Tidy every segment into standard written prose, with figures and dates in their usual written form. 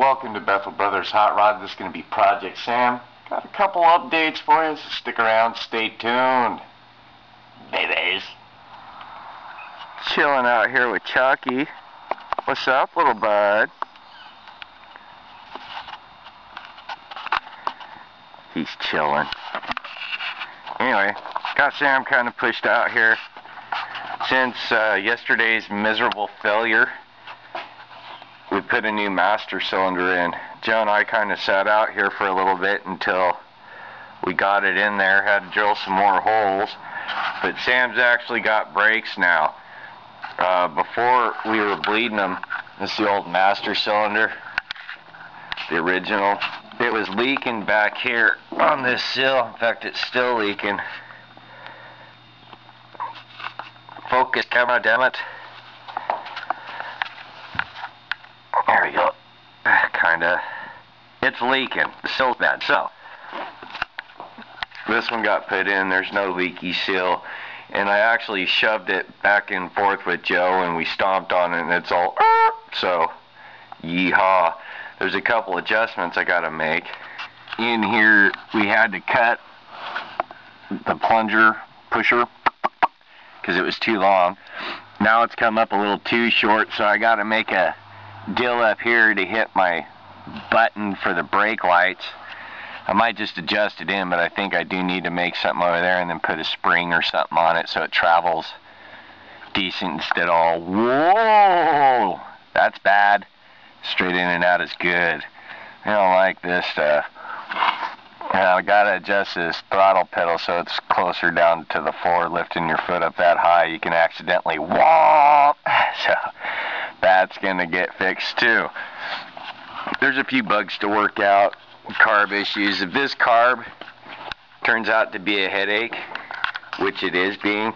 welcome to Bethel Brothers Hot Rod. This is going to be Project Sam. Got a couple updates for you, so stick around, stay tuned. Babies. Chilling out here with Chucky. What's up, little bud? He's chilling. Anyway, got Sam kind of pushed out here since yesterday's miserable failure. We put a new master cylinder in. Joe and I kind of sat out here for a little bit until we got it in there, had to drill some more holes. But Sam's actually got brakes now. Before we were bleeding them, this is the old master cylinder, the original. It was leaking back here on this sill. In fact, it's still leaking. Focus, camera, damn it. There we go. Kinda. It's leaking. The sill's bad. So, this one got put in. There's no leaky seal. And I actually shoved it back and forth with Joe, and we stomped on it, and it's all, so, yeehaw. There's a couple adjustments I gotta make. In here, we had to cut the plunger pusher because it was too long. Now it's come up a little too short, so I gotta make a deal up here to hit my button for the brake lights. I might just adjust it in, but I think I do need to make something over there and then put a spring or something on it so it travels decent instead of all, whoa, that's bad. Straight in and out is good. I don't like this stuff. Now I gotta adjust this throttle pedal so it's closer down to the floor. Lifting your foot up that high, you can accidentally whomp. So that's gonna get fixed too. There's a few bugs to work out, carb issues. If this carb turns out to be a headache, which it is being,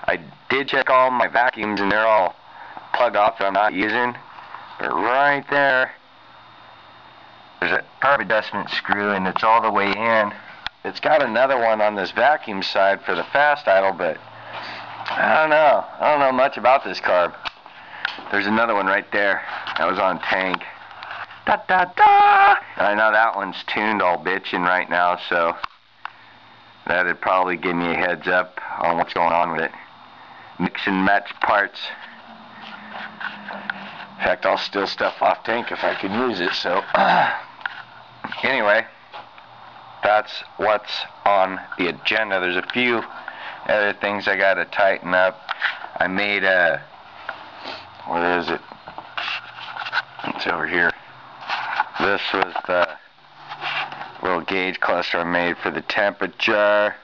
I did check all my vacuums and they're all plugged off that I'm not using. But right there, there's a carb adjustment screw and it's all the way in. It's got another one on this vacuum side for the fast idle, but I don't know much about this carb. There's another one right there. That was on tank. Da da da! I know that one's tuned all bitchin' right now, so that'd probably give me a heads up on what's going on with it. Mix and match parts. In fact, I'll steal stuff off tank if I can use it, so anyway, that's what's on the agenda. There's a few other things I gotta tighten up. I made a, where is it? It's over here. This was the little gauge cluster I made for the temperature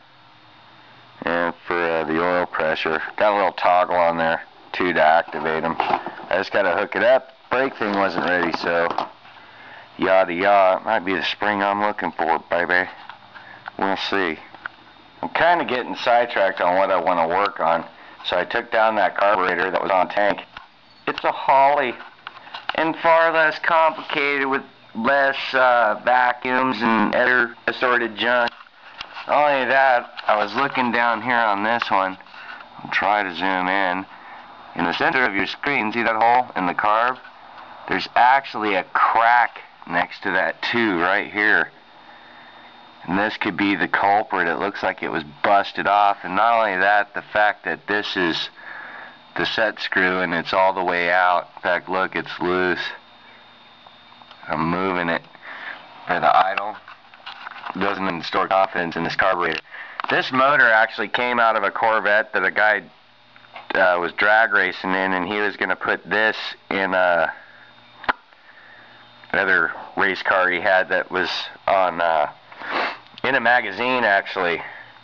and for the oil pressure. Got a little toggle on there too to activate them. I just got to hook it up. Brake thing wasn't ready, so yada yada. It might be the spring I'm looking for, baby. We'll see. I'm kind of getting sidetracked on what I want to work on, so I took down that carburetor that was on tank. It's a Holly and far less complicated with less vacuums and other assorted junk. Not only that, I was looking down here on this one. I'll try to zoom in. In the center of your screen, see that hole in the carb? There's actually a crack next to that too, right here. And this could be the culprit. It looks like it was busted off. And not only that, the fact that this is the set screw and it's all the way out. In fact, look, it's loose. I'm moving it for the idle. Doesn't instill confidence in this carburetor. This motor actually came out of a Corvette that a guy was drag racing in, and he was going to put this in another race car he had that was on in a magazine actually.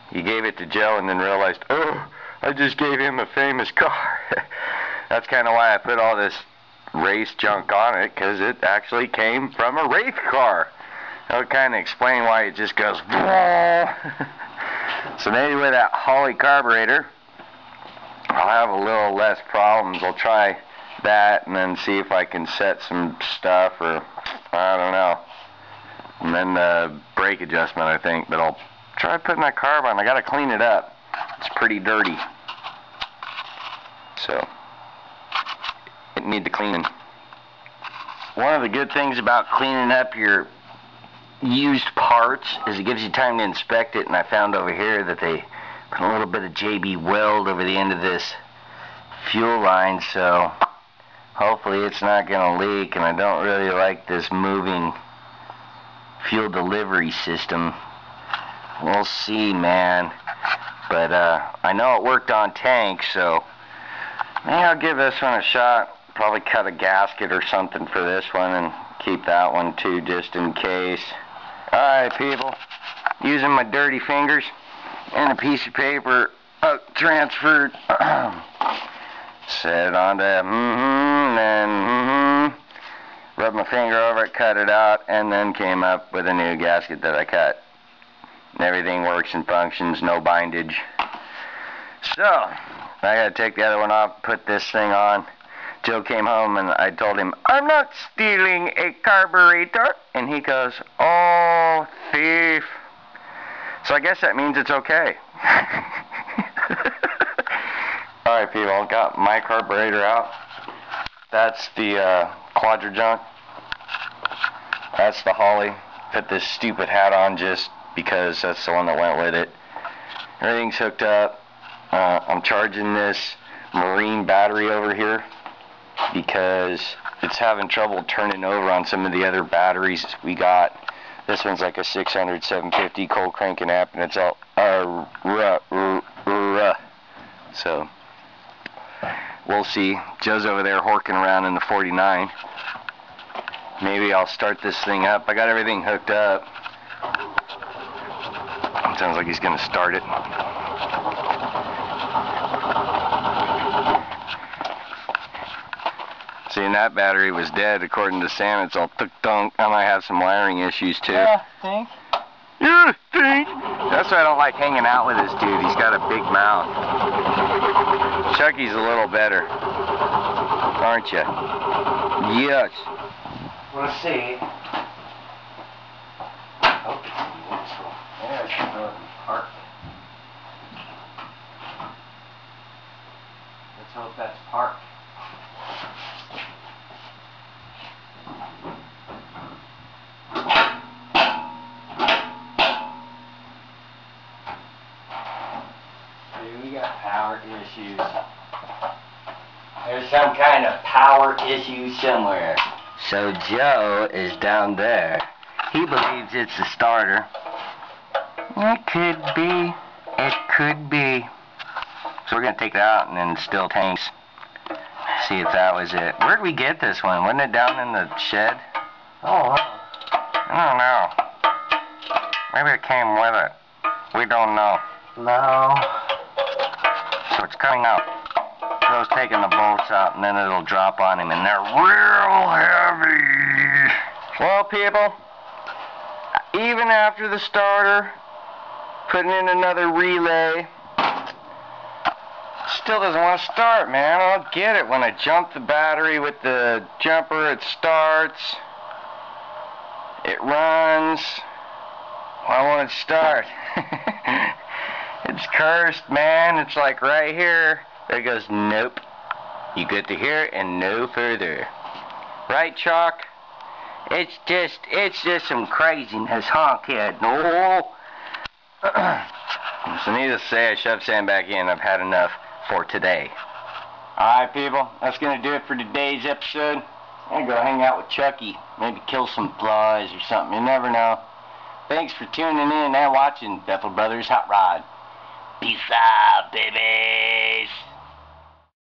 He gave it to Joe and then realized, oh, I just gave him a famous car. That's kind of why I put all this race junk on it, because it actually came from a race car. That would kind of explain why it just goes so maybe with that Holly carburetor I'll have a little less problems. I'll try that and then see if I can set some stuff, or I don't know. And then the brake adjustment, I think, but I'll try putting that carb on. I gotta clean it up. It's pretty dirty, so it needs cleaning. one of the good things about cleaning up your used parts is it gives you time to inspect it, and I found over here that they put a little bit of JB Weld over the end of this fuel line, so hopefully it's not going to leak, and I don't really like this moving fuel delivery system. We'll see, man. But I know it worked on tanks, so maybe I'll give this one a shot. Probably cut a gasket or something for this one and keep that one too, just in case. Alright, people. Using my dirty fingers and a piece of paper transferred. Set it onto then rubbed my finger over it, cut it out, and then came up with a new gasket that I cut. And everything works and functions, no bindage. So, I gotta take the other one off, put this thing on. Joe came home and I told him, I'm not stealing a carburetor. And he goes, oh, thief. So I guess that means it's okay. Alright, people, I got my carburetor out. That's the Quadra junk. That's the Holly. Put this stupid hat on just because that's the one that went with it. Everything's hooked up. I'm charging this marine battery over here because it's having trouble turning over on some of the other batteries we got. This one's like a 600, 750 cold cranking amp, and it's all so we'll see. Joe's over there horking around in the 49. Maybe I'll start this thing up. I got everything hooked up. It sounds like he's gonna start it. Seeing that battery was dead, according to Sam, it's all tuk-tunk. I might have some wiring issues too. Yeah, think? Yeah, think? That's why I don't like hanging out with this dude. He's got a big mouth. Chucky's a little better, aren't you? Yes. We'll see. There's the park. Let's hope that's parked. We got power issues. There's some kind of power issue somewhere. So Joe is down there. He believes it's the starter. It could be. It could be. So we're going to take it out and then still tanks. See if that was it. Where'd we get this one? Wasn't it down in the shed? Oh. I don't know. Maybe it came with it. We don't know. No. So it's coming out. Joe's taking the bolts out and then it'll drop on him, and they're real heavy. Well, people, even after the starter, putting in another relay, still doesn't want to start, man. I don't get it. When I jump the battery with the jumper, it starts. It runs. Why won't it start? It's cursed, man. It's like right here. There it goes, nope. You get to here and no further. Right, Chalk? It's just some craziness, huh, kid? No. So needless to say, I shoved Sam back in. I've had enough for today. Alright, people. That's going to do it for today's episode. I'm going to go hang out with Chucky. Maybe kill some flies or something. You never know. Thanks for tuning in and watching Bethel Brothers Hot Rod. Peace out, babies.